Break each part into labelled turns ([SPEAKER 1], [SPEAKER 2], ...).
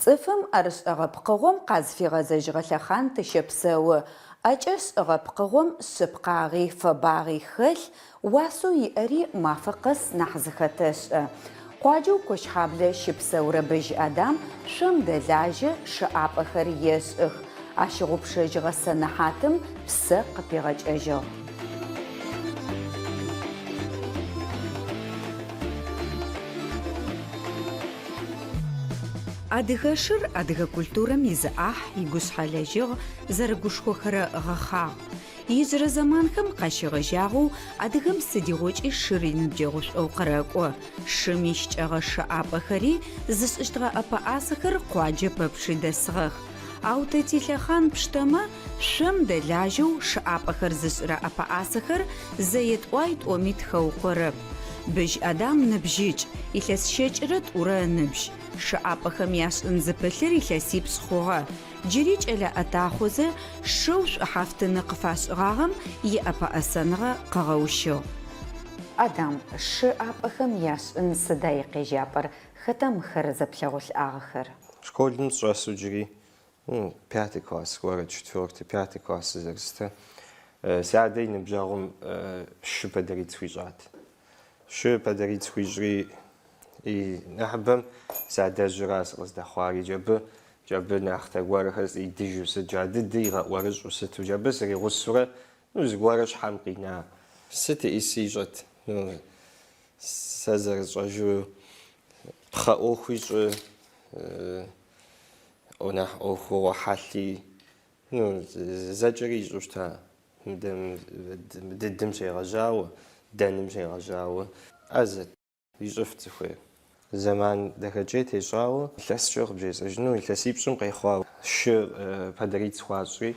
[SPEAKER 1] صفم أرش أغبقهم قذفي غزج غلخان تشبسو أجس أغبقهم سبقاغي فباغي خل واسو يأري مافقس نحزختش قواجو كش حابلة شبسو ربج أدام شم دلاجة شعب أخر يسأخ أشغب شجغ السنحاتم بسق بغج أجو أدغشر أدغ كولتورم يزأح يجوز حلاجيغ زرقوشكو خرا غخا يزر زمانكم قاشيغ جاغو أدغم سديغوش الشرين بجيغوش أو قراقو شميش جاغ شعب أخري زس اشتغا أبا آسخر قواجب ببشد سغخ أو تتيلخان بشتما شم دلاجو شعب أخر زس را أبا آسخر زيت وايد أميت خو قرب بج أدام نبجيج إلس شجرت ورا نبج شعبخم ياسن زبلر يلسيب سخوغا جريج إلى أتاخوزة شوش حافتن قفاس غاغم يأبا أسنغا قغوشو أدام شعبخم ياسن صدايقي جابر ختم خرز بلغوش آخر
[SPEAKER 2] شكولن صراسو جري пятый класс, город четвертый, пятый класс зрсте. Сядей набжагом шу подарить свижат. Шу подарить свижри и нахбам сяда жрас раздахвари جابر ناخته ورخز يديجوس جاد ديغا ورج وستو جابر سري غسرة نوز ورج حمقينا ست إسيجت نو سازر زجو خاوخيج ونح أخو حالي نو زجري جوشتا مدم شيء رجاو دنم شيء رجاو أزت يجفت خوي زمان دخلت يجاو لسه بجيز أجنو لسيب شون قيخوا شو بدريت خوازري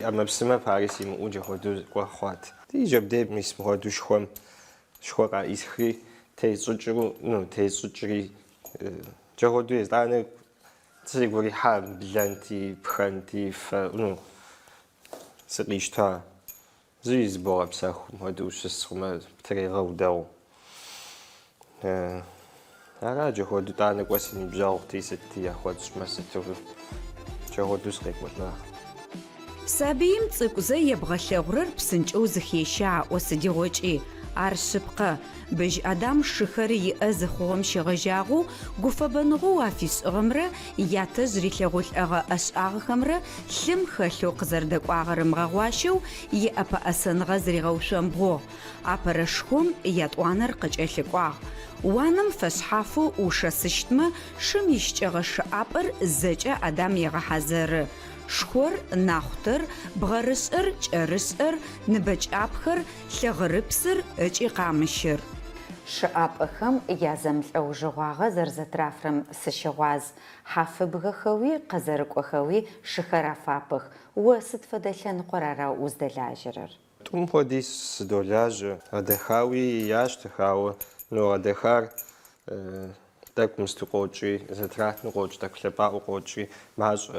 [SPEAKER 2] أما بسمة باريسي موجه هدو قخوات تيجب ديب ميسم هدو شخم شخوا إسخي تيزوجرو نو تيزوجري جهودو يزدانه تيجوري حام بلانتي بخانتي نو سقيشتا زيز بورا بساخم هدو شسخم بتريغا وداو راجع هو دتانك واسني بجاوتي ستي أخوات شمستو جهودو سقيك ولا
[SPEAKER 1] سابيم تصيب زي يبغى شغرر بسنج أو زخيشة وسديوجي عرشبقة بج أدم شخري أزخوهم شغجاغو قفا بنغو وافيس غمرة ياتزري لغول أغا أشعاغ خمرة لم خلو قزردك وعغرم غواشو يأبا أسن غزري غوشم بغو أبرشخوم ياتوانر قجألك وعغ وانم فشحافو وشسشتما شميشتغ شعبر زجا أدم يغحزر شخور ناختر بغرسر جرسر نبج أبخر لغربسر اجي قامشر شعب أخم يازم أو جواغ زرزترافرم سشواز حافبغ خوي قزرق خوي شخرا فابخ وسط فدلن قرارا وزدلاجرر
[SPEAKER 2] توم هوديس دولاج أدخاوي ياش تخاو نو أدخار так мстукочи затрат нугоч так лепа угочи маж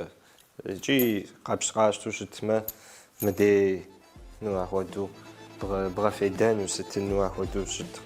[SPEAKER 2] جي قابش توشتما مدي نوع هودو برافيدان وستن نوع هودو شتر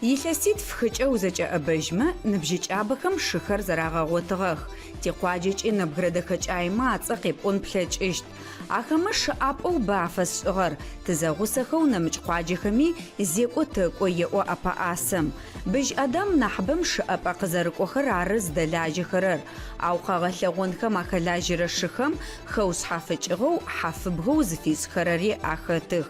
[SPEAKER 1] يلسيد فخج أو زجا أبجمة نبجيج أبخم شخر زراغا غوتغخ تقواجيج إن بغردخج أيمات سقيب أون بلج إشت أخمش أب أو بعفس غر تزاغوسخو نمج قواجي خمي زيكو تقو يقو أبا آسم بج أدم نحبم شأب أقزرق وخر عرز دلاجي خرر أو قاغلغون خم أخلاجي رشخم خوص حافج غو حافبغو زفيز خرري أخطخ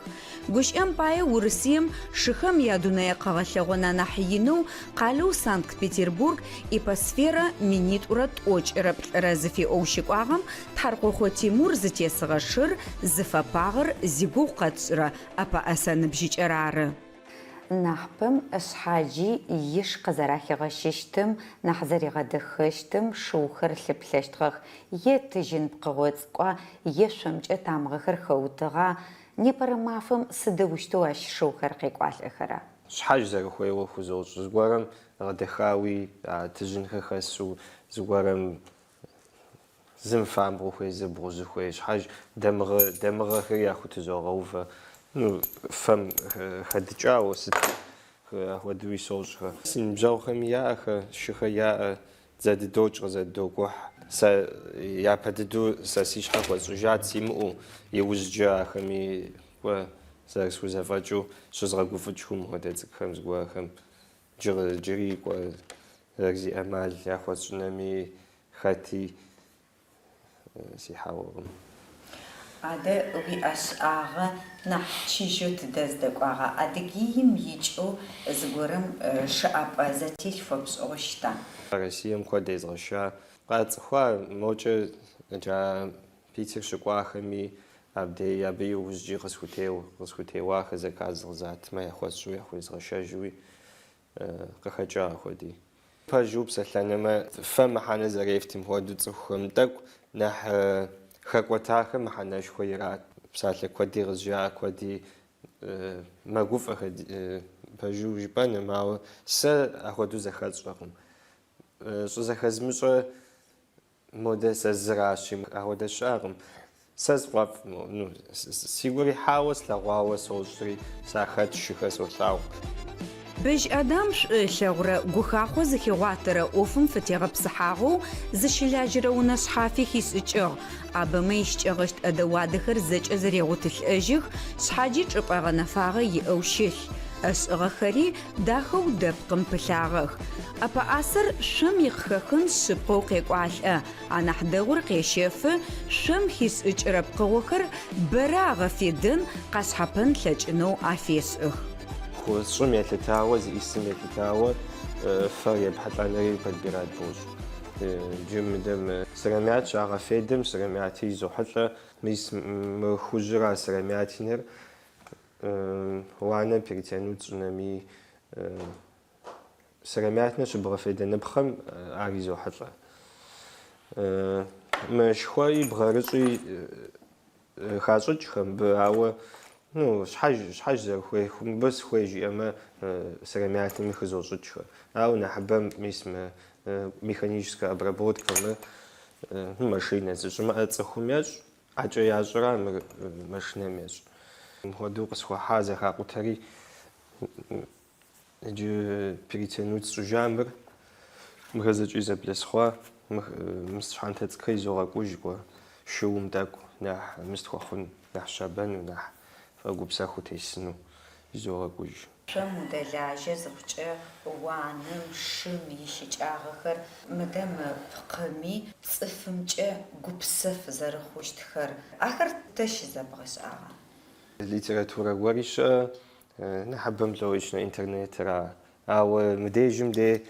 [SPEAKER 1] قوش أمبايا ورسيم شخم يادونا قاغلغونا نحيينو قالو سانكت بيتربورغ إباسفيرا منيت ورد أوج رزفي أوشيك أغم تحرقو خو تيمور زتي صغشر زفا باغر زيقو قدسرا أبا أسان بجيج أرار نحبم أشحاجي يش قزراخي غشيشتم نحزري غدخشتم شوخر لبلشتغخ يتجن بقوتسقوا يشمج أتامغخر خوتغا نيبرمافم سدوشتو أش شوخر قيقوال إخرا
[SPEAKER 2] شحال زرخوي خزوج زغورم غدخاوي تجن خسو زغورم زم فام بروخوي زبروز خوي شحال دمغ خيا خو تزوغوفا نو فم خدجاو ست هو دوي سوج سين بجاوخم يا اخ شخيا زاد دوج زاد دوغوح س يا بدو ساسيش حق وزجات سيمو يوزجا خمي و زاكس وزافاجو شزغاكو فجهم هدات خمس غواخم جري و زاكزي امال ياخذ سنامي خاتي سي حاورم
[SPEAKER 1] هذا وي أشعار نحشيجوت دزدقاغا أدقيم يجو زغورم شعب زاتيل فبس أوشتا
[SPEAKER 2] رسيم كود يزغشا قاد خوا موجه جا بيتر شقواخمي أبدي يبي وزجي غسكوتي واخ زكاز غزات ما ياخذ شو ياخذ يزغشا جوي قخجا خودي فجوب سلانما فما حنا زريفتم هو دصخم دق نح خقوتاخم محناش خويرات بسالة كودي غزجا كودي ما قوف أخد بجو جبان ما سا أخدو زخاز رقم شو زخاز مش مودة سزراشي أخد الشارم ساز قف نو سيقولي حاوس لغواوس وشري ساخد شخص وثاو
[SPEAKER 1] بج أدمش شغرة جوخاخو زكي واترة أوفم فتيغ بصحاغو زشلاجرة ونصحافي خيس إجغ أبا ما يشتغشت أدوادخر زج أزريغوت الأجغ صحاجي تشبغ نفاغ يأوشل أسغخري داخو دبقم بلاغخ أبا أسر شم يخخن سبقو قيقوالأ أنا حدور قيشيف شم خيس إجرب قوخر براغ فيدن قصحبن لجنو أفيس
[SPEAKER 2] خصوصاً يتتاوى زي اسم يتتاوى فريب حتى نريد بدبيرات بوج جم دم سرميات شاغا فيدم سرمياتي زو حتى ميس مخجرة سرمياتي نر وانا بيرتانو تسونامي سرمياتنا شبغا فيدا نبخم عاريزو حتى مش خوي بغارسوي خاصوش خم بأوى نو شحال زرخوي بس خويجي أما سرميات ميخزوجتش أو نحبم ميسم ميخانическая обработка машина зажима أتصخمياش عجا ياجرا машинамياش هادو قصوا حازة خاقوتري جو بريتانوت سجامر مخزج إذا بلسخوا مستحان تتكري زوغا كوجكوا شو مداكو نح مستخوخون نح شابان ونح فأقول ساخو تيسنو زوغا كوج
[SPEAKER 1] شم دلاجة زوجة وانم شم يشيج آخر مدام فقمي صفمجة قبسف زرخوش تخر آخر تش زبغش آخر
[SPEAKER 2] الليتراتورة ورشة نحبم لويشنا إنترنت را أو مديجم دي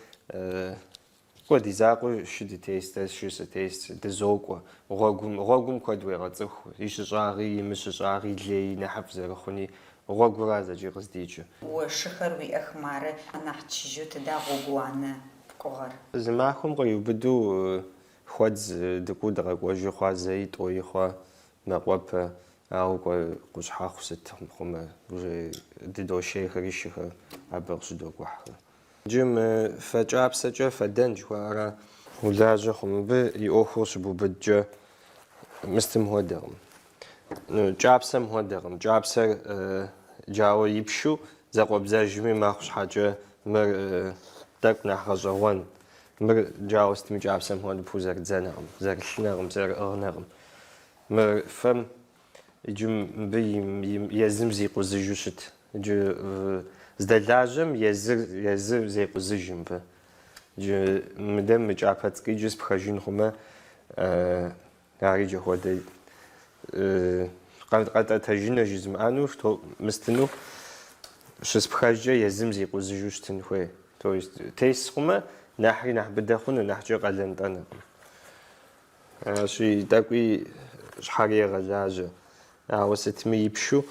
[SPEAKER 2] قد يزاقو شد تيست شوس تيست دزوقو غوغم قد ويغتخ إيش جاغي مش جاغي لي نحب زرخوني غوغو رازا جي غزديجو
[SPEAKER 1] وشخر وي أخمار أنا حتشجو تدا غوغوانا قغر
[SPEAKER 2] زماخم قيو بدو خودز دكو دغاقو جو خوا زيت أو خوا مقوب أو قوش حاخو ستهم خما ددو شيخ ريشيخ عبرش دوغو حخ جم فجأة سجى فدنج وارا ولاجه خم ب يأخرش بوبجة مستم هودرم جابسم هودرم جابسر جاو يبشو زقوب زاجمي ما خوش حاجة مر دك نحرجوان مر جاو استم جابسم هود بوزر زنرم زر شنرم زر أغنرم مر فم جم بي يزم زي قزجوشت جو زدلاجم يزر زي قزجم ب جو مدام مجابتكي جس بخجين خما عارج هودي قد تجينا جزم أنو شو مستنو شس بخجة يزم زي قزجوشتن خوي تو تيس خما نحري نحبدخون نحجي قلنتنا شي داكوي شحري غلاجة ستمي يبشو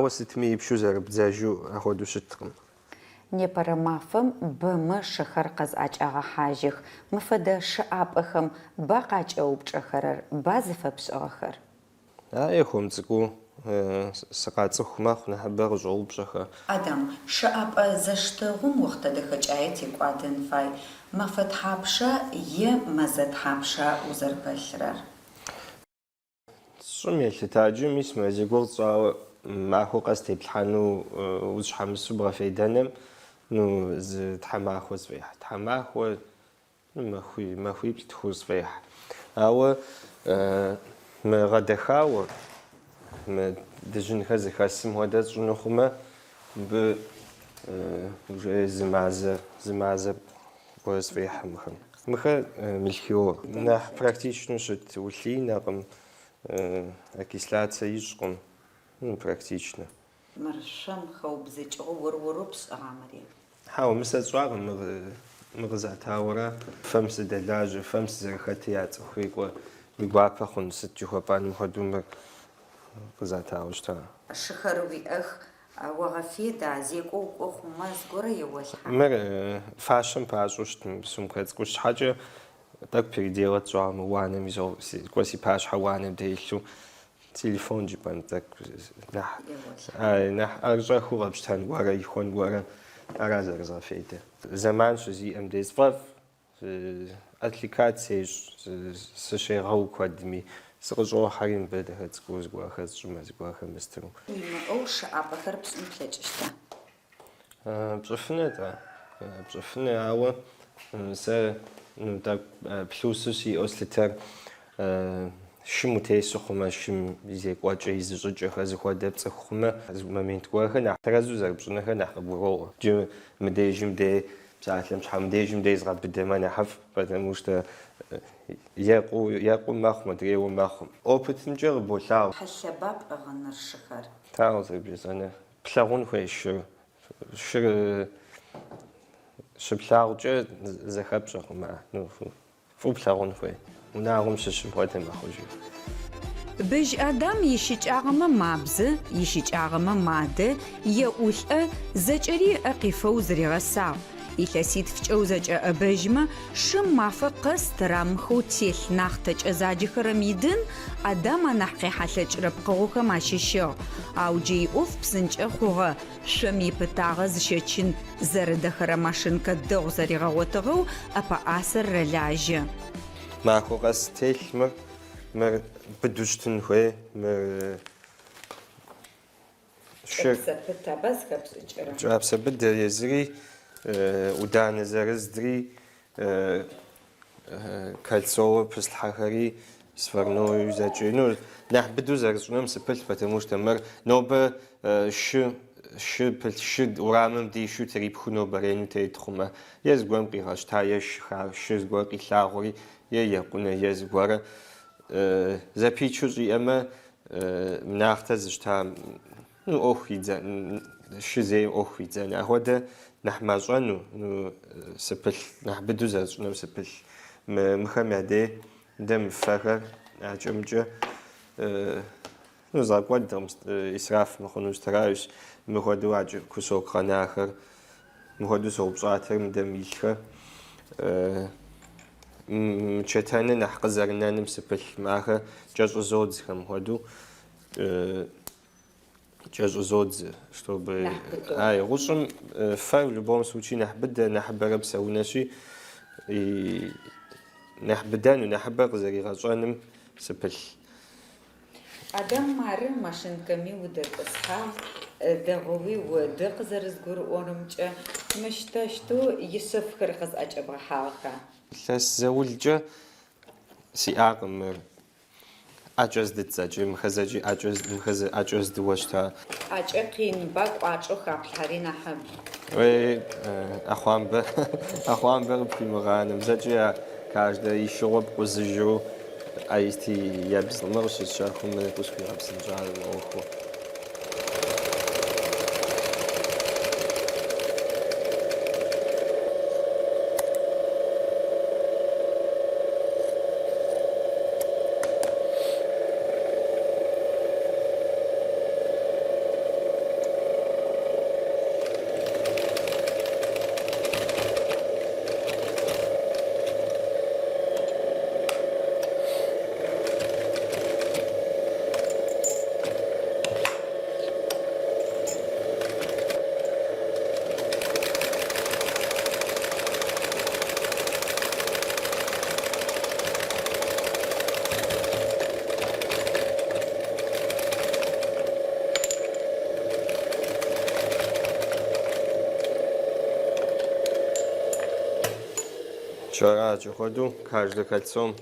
[SPEAKER 2] ستمي يبشو زرب زاجو أخدو شترم
[SPEAKER 1] نيبرمافم بما شخر قزعج أغا حاجخ مفدا شعب أخم باقاج أو بشخرر بازفة بس آخر
[SPEAKER 2] يخوم تسكو сыкъацӏыху мэхъу нэхъыбэ къыщӏоупщӏэхэ.
[SPEAKER 1] Адам, шыӏапӏэ зэштэгъум уахътэ дэхэкӏае текӏуадэн фай. Мафэ тхьапша е мазэ тхьапша узэрыпэлъырэр?
[SPEAKER 2] Щӏым елъытаджи мис мазэ гугъу щӏауэ махуэ къэс теплъхьэну узщхьэмысу бгъэфедэным зы тхьэмахуэ зфӏехь. Тхьэмахуэ махуиплӏ тху зфӏехь. Ауэ мы гъэдэхауэ мы дыжьынхэр зыхэсым хуэдэ сщӏыну хъумэ, мыбы зы мазэ кӏуэ зфӏехьэ мыхэм. Мыхэр мелхиор. Нэхъ практичну щыт улъинэкъым, окислация ищӏкъым. Практично.
[SPEAKER 1] Мырщэм хэубзэкӏыгъо ур-уру пшӏыгъамэри.
[SPEAKER 2] Хьау, мы сэ сщӏакъым мы къызатауэрэ фэм сыдэлажьэ, фэм сызэрыхэтыр яцӏыхуи кӏуэ уи гуапэ хъун сыт жыхуэпӏэным хуэдэу мыр къызатауэ щыта.
[SPEAKER 1] Шыхэр уиӏэх уагъэфеда, зекӏо укӏо хъумэ зыгорэ еуэлъхьэ.
[SPEAKER 2] Мыр фащэм пащӏэу щытым сумка цӏыкӏу щхьэкӏэ тӏэкӏу переделэт щӏауэ мы уанэм кӏуэ си пащхьэ уанэм делъу телефон жыпӏэн тӏэкӏу нэхъ ӏэрыщӏэхыу къэпщтэн гуэрэ ихуэн гуэрэ ара зэрызгъэфедэр. Зэман щызиӏэм дей фӏэфӏ аппликацие сыщегъэу куэдми сыкъыщӏохьэри мыбы дахэ цӏыкӏуу зыгуэрхэр сщӏымэ зыгуэрхэр мыстыру.
[SPEAKER 1] Уимыӏэу шыӏапӏэхэр пшӏым плъэкӏыщта?
[SPEAKER 2] Пщӏыфынэ, ауэ сэ тӏэкӏу плюсу сиӏэу слъытэр шым утесу хъумэ, шым зекӏуэкӏэ изыщӏыкӏэхэр зыхуэдэ пцӏыху хъумэ, момент гуэрхэр нэхъ тэрэзу зэрыпщӏынэхэр нэхъ къыбгуроӏуэ. Иджы мыбдежым дей псалъэм щхьэ мыбдежым дей згъэбыдэмэ нэхъыфӏ, потому что екъу мэхъу, модрейуэ мэхъу. Опытымкӏэ къыболъагъу.
[SPEAKER 1] Хьэлъэба пӏыгъыныр шыхэр?
[SPEAKER 2] Тауэ зэрыбжесӏэныр. Плъэгъун хуей шыр. Шыр щыплъагъукӏэ зэхэпщӏэкъым. Фӏыуэ плъэгъун хуей. Унагъуэм щыщым хуэдэ мэхъужи.
[SPEAKER 1] Быжь Адам ищыкӏагъэмэ мабзэ, ищыкӏагъэмэ мадэ, еӏулӏэ зэкӏэри къифэу зыригъэсагъ. Илъэситфкӏэу зэкӏэӏэбэжьмэ, шым мафэ къэс тэрамыхэу телъ нахь тэкӏэзаджэхэрэм идын, Адам анахь къехьэлъэкӏрэ пкъыгъохэм ащыщыгъ. Ау джей ӏоф псынкӏэ хъугъэ. Шъом ипытагъэ зыщэчын зэрыдэхэрэ машинкэ дэгъу зэригъэгъотыгъэу ӏэпэӏасэр рэлажьэ.
[SPEAKER 2] Махуэ къэс телъмэ, мыр быдэу щытын хуей, мыр
[SPEAKER 1] Псэпытабэ зыхэпшӏыкӏырэ.
[SPEAKER 2] кӏапсэ быдэ езыри, ӏуданэ зырыздри, кольцоуэ пыслъхьэхэри сфэрноуи зэкӏэ. Нэхъ быдэу зэрысщӏынур сыпылъ, потому что мыр нобэ шы урамым дишэу трипху нобэрену тет хъумэ. Е зыгуэрым къигъэщта, е шы зыгуэр къилъагъури, е екъунэ, е зыгуэрэ зэпичу щӏиӏэмэ, нахътэ зыщта ӏуэху идзэн, шы зейм ӏуэху идзэн. Ахуэдэ нэхъ мащӏэну сыпылъ, нэхъ быдэу зэрысщӏынур сыпылъ. Мыхэм я дей дэ мыфэхэр ӏэкӏэмкӏэ згъэкӏуэдыркъым, исраф мыхъуну стараюсь. Мыхуэдэу ӏэкӏэ кусок гъэнахэр, мыхуэдэу соупщӏатэр мыдэм илъхэр. Чэтэныр нэхъ къызэрынэным сыпылъ. Ахэр кӏэщӏызодзэхэм хуэдэу кӏэщӏызодзэ, чтобы гъущӏым фэр в любом случае нэхъ быдэ, нэхъыбэрэ псэунэщи, нэхъ быдэну, нэхъыбэ къызэригъэщӏэным сыпылъ.
[SPEAKER 1] Адам мары машинкэми удэкӏысхьагъ, дэгъуи оды къызэрызгурыӏонымкӏэ, мыщтэщтэу ишъэфхэр къызӏэкӏэбгъэхьагъэха?
[SPEAKER 2] Илъэс зэулкӏэ сиӏакъым мыр. ӏэкӏэ здыцӏэкӏы, мыхэзэкӏи ӏэкӏэ здыуэ щыта.
[SPEAKER 1] ӏэкӏэ къинба кӏуачӏэу хаплъхьэри нахьыб.
[SPEAKER 2] ӏэхъуамбэ къыпхуимыгъанэм зэкӏи каждый ищыгъуэ пкӏузыжьэу ӏэисти ебзмэ къыщысщэхумэ къысхуигъэпсынкӏар ӏуэхуу. Чараджи ходу каждый кольцом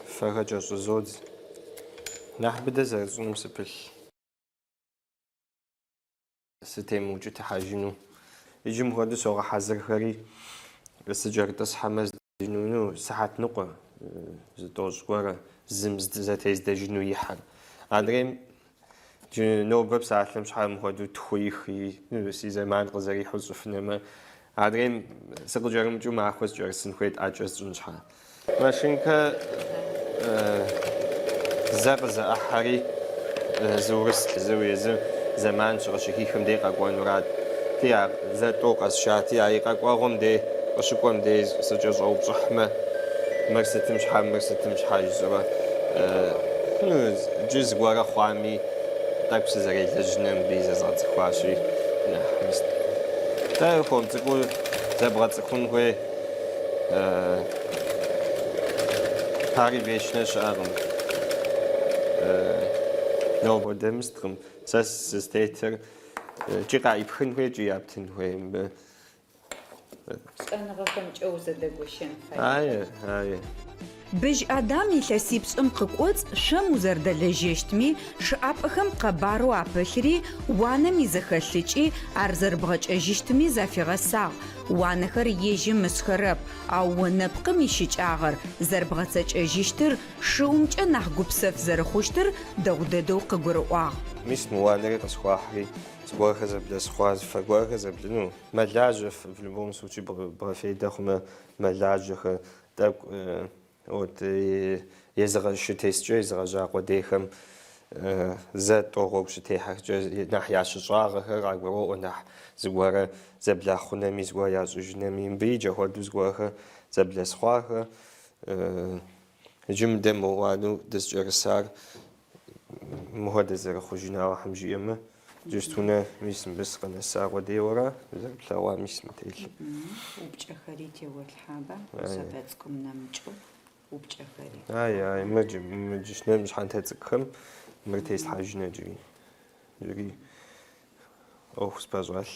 [SPEAKER 2] фагача шузодз. Нахбеда зарзунум сыпыл. Сытем учит хажину. Иджим ходу сога хазар хари. Сыджарта схамаз динуну сахат нуqa. Зтоз гора зимз затез дажну ихар. Адрем نوبب ساعتلم شحال مخدو تخويخي سي زمان قزري حزفنما عادرين سقجرم جو ما خوز جرسن خويت اجز جون شحال ماشينكا زغز احري زورس زويز زمان شغشي خم دقيقه قونورات تي زاتوق از شاتي اي قاقوم دي وشكوم دي سجز او بصحمه مرستم شحال زوا جز غورا خوامي так все зарезженным бизнесом захвачи на мест. Да, он такой забраться хунве пари вечный шарм. Новодемстром сестетер чика и хунве джиаптин вем.
[SPEAKER 1] Анагакам чоуза дегушен фай.
[SPEAKER 2] Ай.
[SPEAKER 1] Быж адам илъэсипшӏым къыкӏоцӏ шъом узэрдэлэжьэщтми шъыӏапӏэхэм къэбарэу апылъыри уанэм изэхэлъыкӏи ар зэрыбгъэкӏэжьыщтыми зафигъэсагъ. Уанэхэр ежьым ышъхэрэп, ау непкъым ищыкӏагъэр зэрыбгъэцэкӏэжьыщтыр шыумкӏэ нахь гупсэф зэрыхъущтыр дэгъу дэдэу къыгурыӏуагъ.
[SPEAKER 2] Мис муанэри къысхуахьри згуэрхэр зэблэсхъуа зыфэгуэрхэр зэблэну мэлажьэ в любом случае бгъэфедэ хъумэ мэлажьэхэр тӏэкӏу вот езыгъэщытескӏэ езыгъэжьакъуэ дейхэм зэтӏогъуэгу щытехьэхкӏэ нахь ящыщӏагъэхэр къагуроӏуэ нахь зыгуэрэ зэблахъунэми зыгуэр ящӏыжынэми мыбыикӏэ хуэдэу зыгуэрхэр зэблэсхъуахэр иджы мыдэ мыуанэу дызкӏэрысар мыхуэдэ зэрыхъужынауэ хьэм жиӏэмэ джэщтунэ мис мыбыс къэнэсакъуэ дейуэрэ зэрыплъэгъуа мис мытелъым.
[SPEAKER 1] Упчӏэхэри теуэлъхьаба зэбэцӏкъым нэмыкӏэу упчӏэхэри.
[SPEAKER 2] Ай, мы джышнэм щхьэнтэ цӏыкӏухэм мыр теслъхьэжынэ джыри ӏуэху спэщӏэлъ.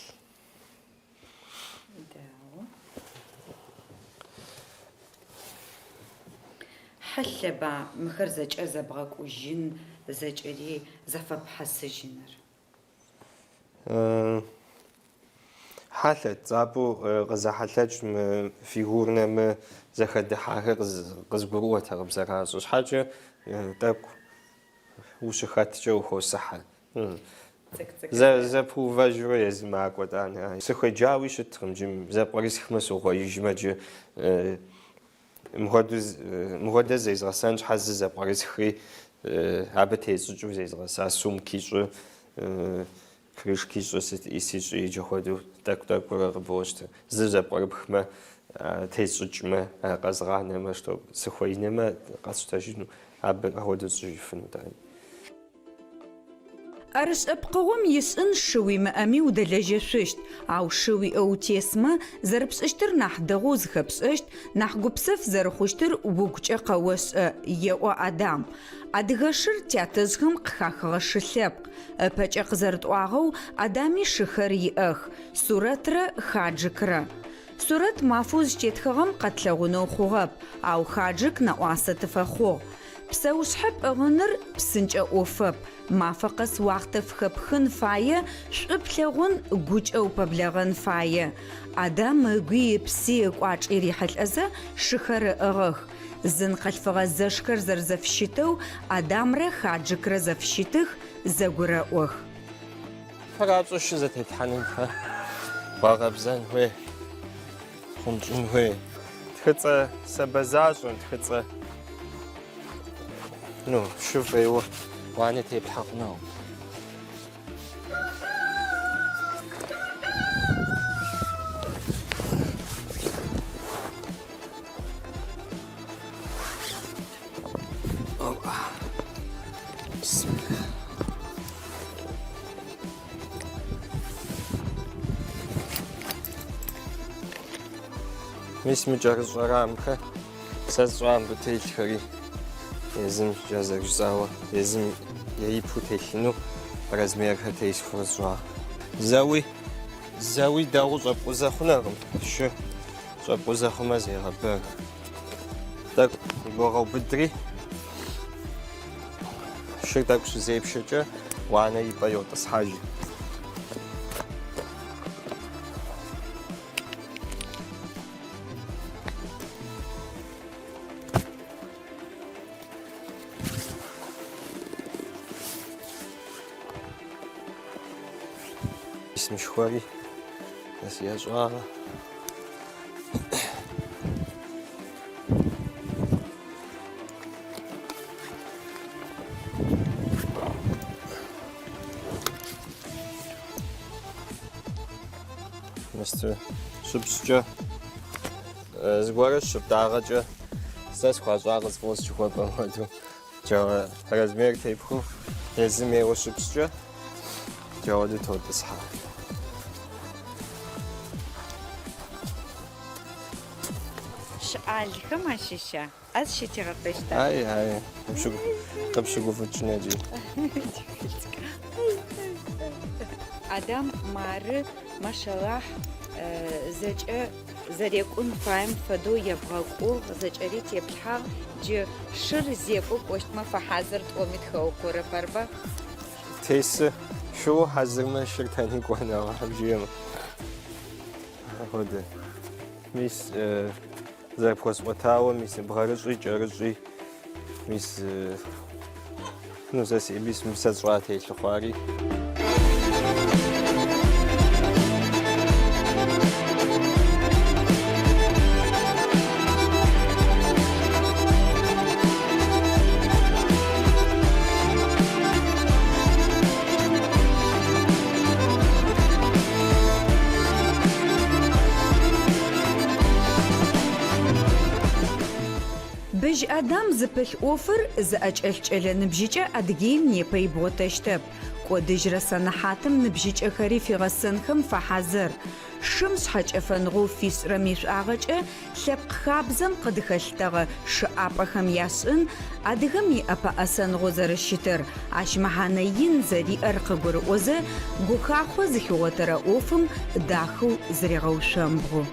[SPEAKER 1] Хьэлъэба мыхэр зэкӏэ зэбгъэкӏужьын зэкӏэри зэфэпхьэсыжьыныр.
[SPEAKER 2] Хьэлъэт цӏапӏэу къызэхьэлъэкӏ мы фигурнэмэ зэхэдыхьахэр къызгурыӏуэтэкъым зэращӏэ щхьэкӏэ тӏэкӏу ущыхэткӏэ ухуосыхьэ. Зэпыувэжурэ езы макӏуэ тӏанэ. Сыхуеджауи щыткъым джым зэпкърисхмэ согъуэижмэ джы мыхуэдэ зезгъэсэн щхьэ зы зэпкърисхри абы тещӏыкӏыу зезгъэса сумкищӏы крышкищӏы исищӏы иджы хуэдэу тӏэкӏу-тӏэкӏурэ къыбощтэ. Зы зэпкърыпхмэ тещӏыкӏмэ къэзгъанэмэ чтоб сыхуеинэмэ къэсщтэжыну абы хуэдэу щӏыжыфыну тӏани.
[SPEAKER 1] Ӏэрыщӏэпкъыгъом ишӏын шы уимыӏэми удэлэжьэшъущт, ау шы уиӏэу утесмэ зэрыпшӏыщтыр нахь дэгъоу зыхэпшӏэщт, нахь гупсэф зэрыхъущтыр угукӏэ къэошӏэ, еӏо Адам. Адыгэ шыр тятэжъхэм къыхахыгъэ шы лъэпкъ. Ыпэкӏэ къызэрытӏуагъэу Адами шыхэр иӏэх: Сурэтрэ Хаджикрэ. Сурэт мафэу зыщытетхыгъэм къэтлъэгъунэу хъугъэп, ау Хаджик нэӏуасэ тыфэхъугъ. Псэушъхьэ пӏыгъыныр псынкӏэ ӏофэп, мафэ къэс уахътэ фыхэпхын фае, шӏу плъэгъун гукӏэу пэблэгъэн фае. Адам ыгуи пси ыкӏуачӏ ирихьылӏэзэ шыхэр ыӏыгъэх. Зын къэлъфыгъэ зэшхэр зэрызэфыщытэу Адамрэ Хаджикрэ зэфыщытых, зэгурэӏох.
[SPEAKER 2] Фэрапщӏэ шы зэтетхьэным бгъэгъэбзэн хуей, хъункӏын хуей. Тхыцӏэ сэбэзащӏэ, тхыцӏэ шы фӏейуэ уанэ теплъхьэ хъунуӏым. Мис мыкӏэрыщӏэрамхэ сэ сщӏамбы телъхэри езым жазэгъжьауэ, езым епу телъыну размерхэр тесхуэ сщӏа. Зэуи дэгъу щӏэпкъузэ хъунукъым. Шы Ş'ep'uze xhume zêğebeg. T'ek'u yigoğeubıdri şşır t'ek'u şızêpşşeç'e vuane yi p'e yot'ısхьej. Mışxueri nes yêş'ağe. Mıstı şıpşçı zgore şıptağıcı ses xhuaş'ağe zıf'osçıxuep'em caue razmêr têpxu yêzım yêue şıpşçı caude tot'ısхьe.
[SPEAKER 1] Ş'alxem aşışa. Az şıçığıpışta.
[SPEAKER 2] Ay khıpşıgufıç'ıneç'i.
[SPEAKER 1] Adam marı maşallah zeç'e zerêk'un faym fedeu yêbğek'u zeç'eri têplhhağ cı şşır zêk'u k'oştme fehazır t'omi txeuk'ure barba.
[SPEAKER 2] Têsı şşıu hazırme şşır teni k'uenağa jjême. Axuede. Mis zerıpxues'uetaue mis bğerış'i ç'erış'i mis nu se si'ebi se ş'ua têlhı xhuari.
[SPEAKER 1] Bıj adam zıpılh ofır zı'eç'elhç'ele nıbjıç'e adıgêym nêpe yibğoteştep. K'odыjre senehatım nıbjıç'exeri fiğesınxem fehazır. Şşım şheç'efenığeu fis're miş'uağeç'e lhepkh xabzem khıdıxelhtığe şşı'ap'exem yaş'ın adıgem yi'epe'esenığeu zerışıtır. Aş mehane yin zeri'er khıgurı'oze guxaxho zıxiğotere ofım daxeu zırêğeuşembğu.